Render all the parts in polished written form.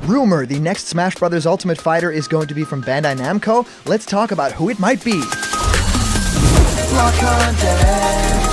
Rumor, the next Smash Bros. Ultimate Fighter is going to be from Bandai Namco. Let's talk about who it might be. Block content.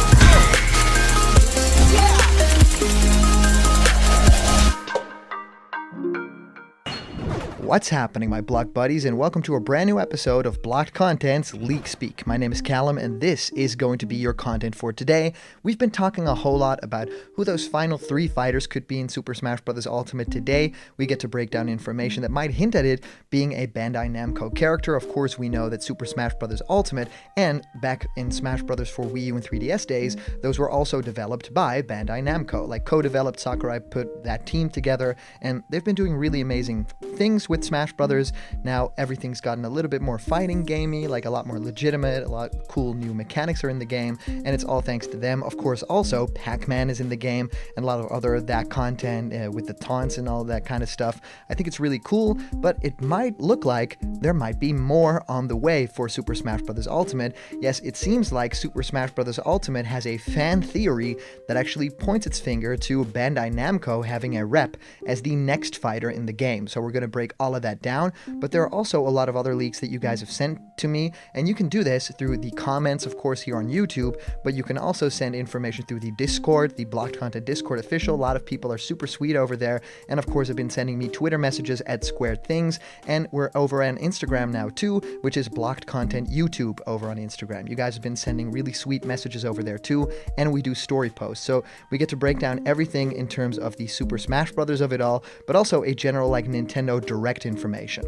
What's happening, my Block buddies, and welcome to a brand new episode of Blocked Content's Leak Speak. My name is Callum, and this is going to be your content for today. We've been talking a whole lot about who those final 3 fighters could be in Super Smash Bros. Ultimate today. We get to break down information that might hint at it being a Bandai Namco character. Of course, we know that Super Smash Bros. Ultimate and back in Smash Bros. For Wii U and 3DS days, those were also developed by Bandai Namco. Like co-developed, Sakurai put that team together, and they've been doing really amazing things with Smash Brothers. Now everything's gotten a little bit more fighting gamey, like a lot more legitimate, a lot of cool new mechanics are in the game, and it's all thanks to them. Of course, also Pac-Man is in the game, and a lot of other that content with the taunts and all that kind of stuff. I think it's really cool, but it might look like there might be more on the way for Super Smash Bros. Ultimate. Yes, it seems like Super Smash Bros. Ultimate has a fan theory that actually points its finger to Bandai Namco having a rep as the next fighter in the game. So we're going to break all of that down, but there are also a lot of other leaks that you guys have sent to me, and you can do this through the comments, of course, here on YouTube, but you can also send information through the Discord, the Blocked Content Discord official. A lot of people are super sweet over there, and of course have been sending me Twitter messages at Squared Things, and we're over on Instagram now too, which is Blocked Content YouTube over on Instagram. You guys have been sending really sweet messages over there too, and we do story posts, so we get to break down everything in terms of the Super Smash Brothers of it all, but also a general like Nintendo Direct information.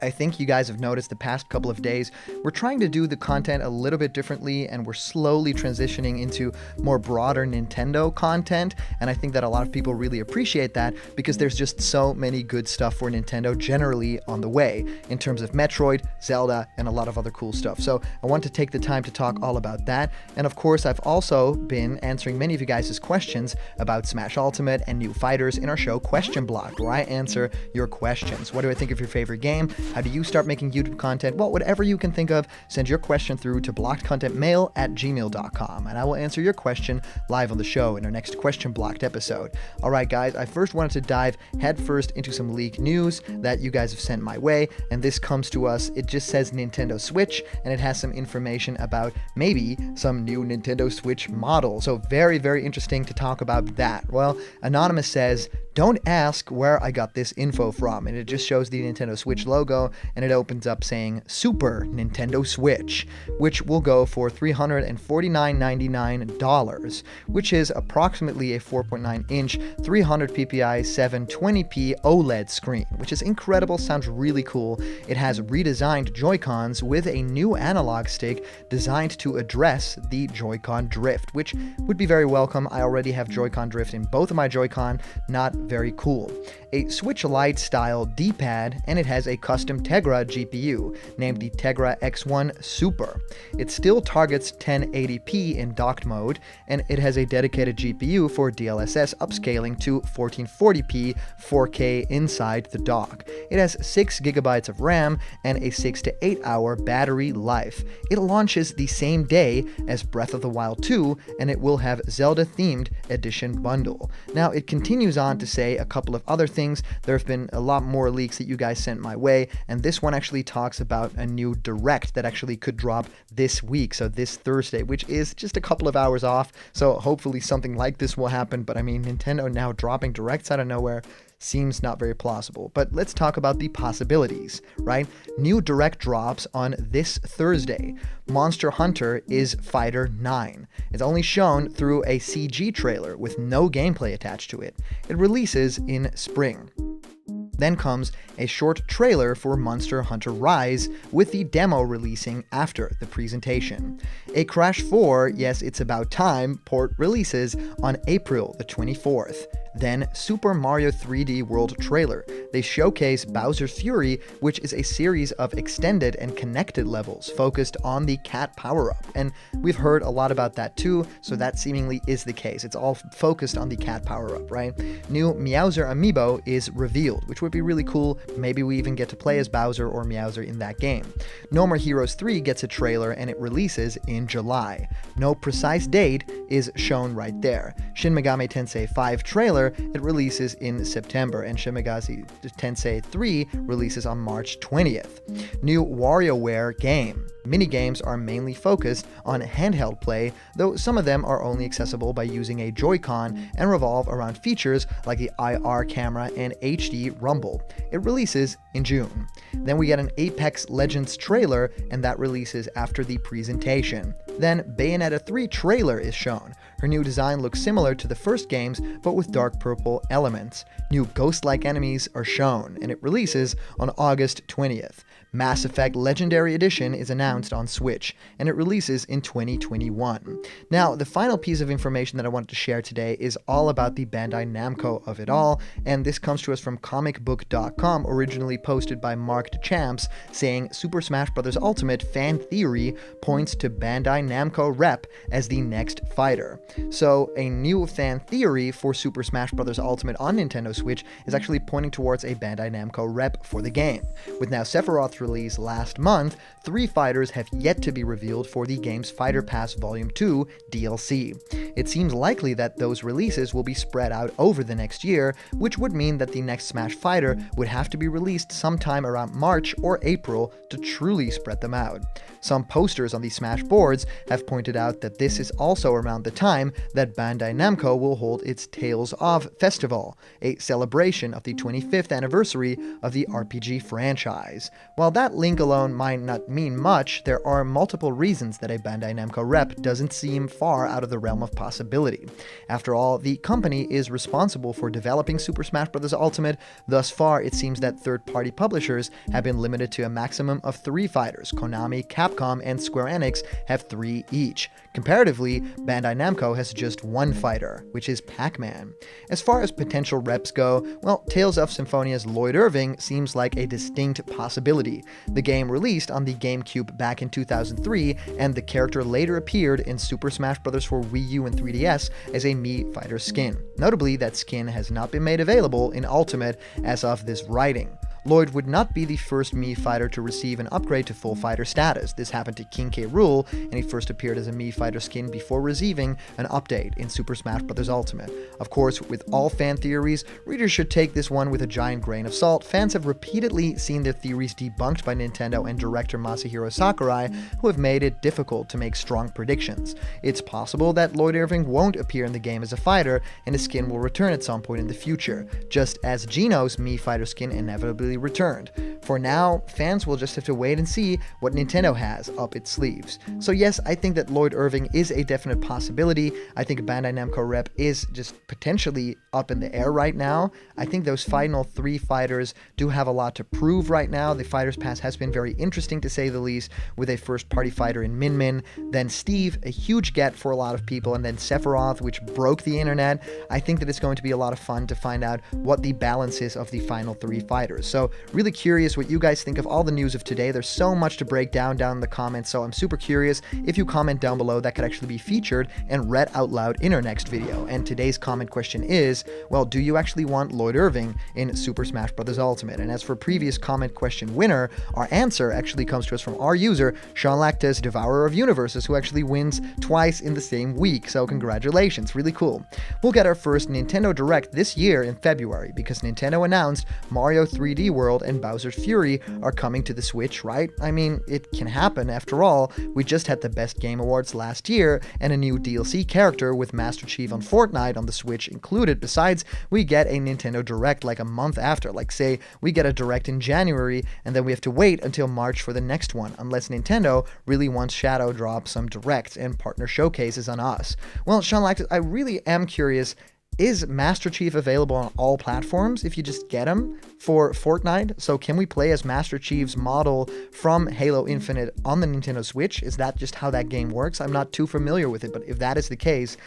I think you guys have noticed the past couple of days, we're trying to do the content a little bit differently, and we're slowly transitioning into more broader Nintendo content, and I think that a lot of people really appreciate that because there's just so many good stuff for Nintendo generally on the way in terms of Metroid, Zelda, and a lot of other cool stuff. So I want to take the time to talk all about that, and of course I've also been answering many of you guys' questions about Smash Ultimate and new fighters in our show Question Block, where I answer your questions. What do I think of your favorite game? How do you start making YouTube content? Well, whatever you can think of, send your question through to blockedcontentmail@gmail.com, and I will answer your question live on the show in our next Question Blocked episode. Alright guys, I first wanted to dive headfirst into some leak news that you guys have sent my way, and this comes to us, it just says Nintendo Switch, and it has some information about maybe some new Nintendo Switch model. So very, very interesting to talk about that. Well, Anonymous says, don't ask where I got this info from, and it just shows the Nintendo Switch logo, and it opens up saying Super Nintendo Switch, which will go for $349.99, which is approximately a 4.9-inch 300 ppi 720p OLED screen, which is incredible, sounds really cool. It has redesigned Joy-Cons with a new analog stick designed to address the Joy-Con drift, which would be very welcome. I already have Joy-Con drift in both of my Joy-Con, not very cool. A Switch Lite style D-pad, and it has a custom Tegra GPU named the Tegra X1 Super. It still targets 1080p in docked mode, and it has a dedicated GPU for DLSS upscaling to 1440p 4K inside the dock. It has 6 GB of RAM and a 6 to 8 hour battery life. It launches the same day as Breath of the Wild 2, and it will have Zelda themed edition bundle. Now it continues on to say a couple of other things. There have been a lot more leaks that you guys sent my way, and this one actually talks about a new Direct that actually could drop this week, so this Thursday, which is just a couple of hours off, so hopefully something like this will happen. But I mean, Nintendo now dropping Directs out of nowhere seems not very plausible. But let's talk about the possibilities, right? New Direct drops on this Thursday. Monster Hunter is Fighter 9. It's only shown through a CG trailer with no gameplay attached to it. It releases in spring. Then comes a short trailer for Monster Hunter Rise, with the demo releasing after the presentation. A Crash 4, Yes It's About Time port releases on April the 24th. Then Super Mario 3D World trailer. They showcase Bowser's Fury, which is a series of extended and connected levels focused on the cat power-up. And we've heard a lot about that too, so that seemingly is the case. It's all focused on the cat power-up, right? New Meowser amiibo is revealed, which would be really cool. Maybe we even get to play as Bowser or Meowser in that game. No More Heroes 3 gets a trailer and it releases in July. No precise date is shown right there. Shin Megami Tensei 5 trailer trailer, it releases in September, and Shin Megami Tensei 3 releases on March 20th. New WarioWare game. Minigames are mainly focused on handheld play, though some of them are only accessible by using a Joy-Con and revolve around features like the IR camera and HD rumble. It releases in June. Then we get an Apex Legends trailer, and that releases after the presentation. Then Bayonetta 3 trailer is shown. Her new design looks similar to the first games, but with dark purple elements. New ghost-like enemies are shown, and it releases on August 20th. Mass Effect Legendary Edition is announced on Switch, and it releases in 2021. Now, the final piece of information that I wanted to share today is all about the Bandai Namco of it all, and this comes to us from comicbook.com, originally posted by Mark DeChamps, saying Super Smash Bros. Ultimate fan theory points to Bandai Namco Rep as the next fighter. So, a new fan theory for Super Smash Bros. Ultimate on Nintendo Switch is actually pointing towards a Bandai Namco Rep for the game. With now Sephiroth's release last month, 3 fighters have yet to be revealed for the game's Fighter Pass Volume 2 DLC. It seems likely that those releases will be spread out over the next year, which would mean that the next Smash fighter would have to be released sometime around March or April to truly spread them out. Some posters on the Smash boards have pointed out that this is also around the time that Bandai Namco will hold its Tales of Festival, a celebration of the 25th anniversary of the RPG franchise. While that link alone might not mean much, there are multiple reasons that a Bandai Namco Rep doesn't seem far out of the realm of possibility. After all, the company is responsible for developing Super Smash Bros. Ultimate. Thus far, it seems that third-party publishers have been limited to a maximum of 3 fighters. Konami, Capcom, and Square Enix have 3 each. Comparatively, Bandai Namco has just 1 fighter, which is Pac-Man. As far as potential reps go, well, Tales of Symphonia's Lloyd Irving seems like a distinct possibility. The game released on the GameCube back in 2003, and the character later appeared in Super Smash Bros. For Wii U and 3DS as a Mii fighter skin. Notably, that skin has not been made available in Ultimate as of this writing. Lloyd would not be the first Mii fighter to receive an upgrade to full fighter status. This happened to King K. Rool, and he first appeared as a Mii fighter skin before receiving an update in Super Smash Bros. Ultimate. Of course, with all fan theories, readers should take this one with a giant grain of salt. Fans have repeatedly seen their theories debunked by Nintendo and director Masahiro Sakurai, who have made it difficult to make strong predictions. It's possible that Lloyd Irving won't appear in the game as a fighter, and his skin will return at some point in the future, just as Geno's Mii fighter skin inevitably returned. For now, fans will just have to wait and see what Nintendo has up its sleeves. So yes, I think that Lloyd Irving is a definite possibility. I think Bandai Namco Rep is just potentially up in the air right now. I think those final 3 fighters do have a lot to prove right now. The Fighters Pass has been very interesting to say the least, with a first-party fighter in Min Min, then Steve, a huge get for a lot of people, and then Sephiroth, which broke the internet. I think that it's going to be a lot of fun to find out what the balance is of the final 3 fighters. So really curious what you guys think of all the news of today. There's so much to break down in the comments, so I'm super curious. If you comment down below, that could actually be featured and read out loud in our next video. And today's comment question is, well, do you actually want Lloyd Irving in Super Smash Bros. Ultimate? And as for previous comment question winner, our answer actually comes to us from our user, Sean Lactus, Devourer of Universes, who actually wins twice in the same week, so congratulations, really cool. We'll get our first Nintendo Direct this year in February, because Nintendo announced Mario 3D World and Bowser's Fury are coming to the Switch, right? I mean, it can happen. After all, we just had the Best Game Awards last year, and a new DLC character with Master Chief on Fortnite on the Switch included. Besides, we get a Nintendo Direct like a month after. Like, say, we get a Direct in January, and then we have to wait until March for the next one, unless Nintendo really wants Shadow drop some Directs and partner showcases on us. Well, Sean Lactus, I really am curious, is Master Chief available on all platforms if you just get him for Fortnite? So can we play as Master Chief's model from Halo Infinite on the Nintendo Switch? Is that just how that game works? I'm not too familiar with it, but if that is the case,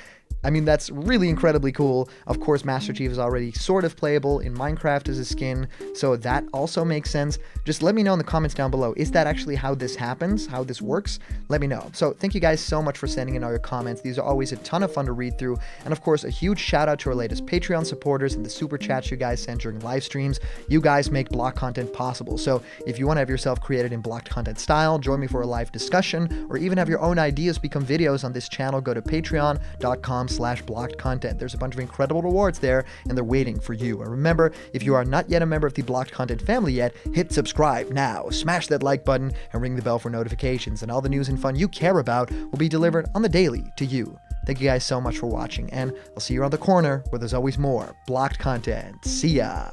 I mean, that's really incredibly cool. Of course, Master Chief is already sort of playable in Minecraft as a skin, so that also makes sense. Just let me know in the comments down below. Is that actually how this happens, how this works? Let me know. So thank you guys so much for sending in all your comments. These are always a ton of fun to read through. And of course, a huge shout out to our latest Patreon supporters and the super chats you guys send during live streams. You guys make block content possible. So if you want to have yourself created in blocked content style, join me for a live discussion, or even have your own ideas become videos on this channel, go to patreon.com patreon.com/blockedcontent. There's a bunch of incredible rewards there, and they're waiting for you. And remember, if you are not yet a member of the Blocked Content family yet, hit subscribe now. Smash that like button and ring the bell for notifications, and all the news and fun you care about will be delivered on the daily to you. Thank you guys so much for watching, and I'll see you around the corner where there's always more Blocked Content. See ya!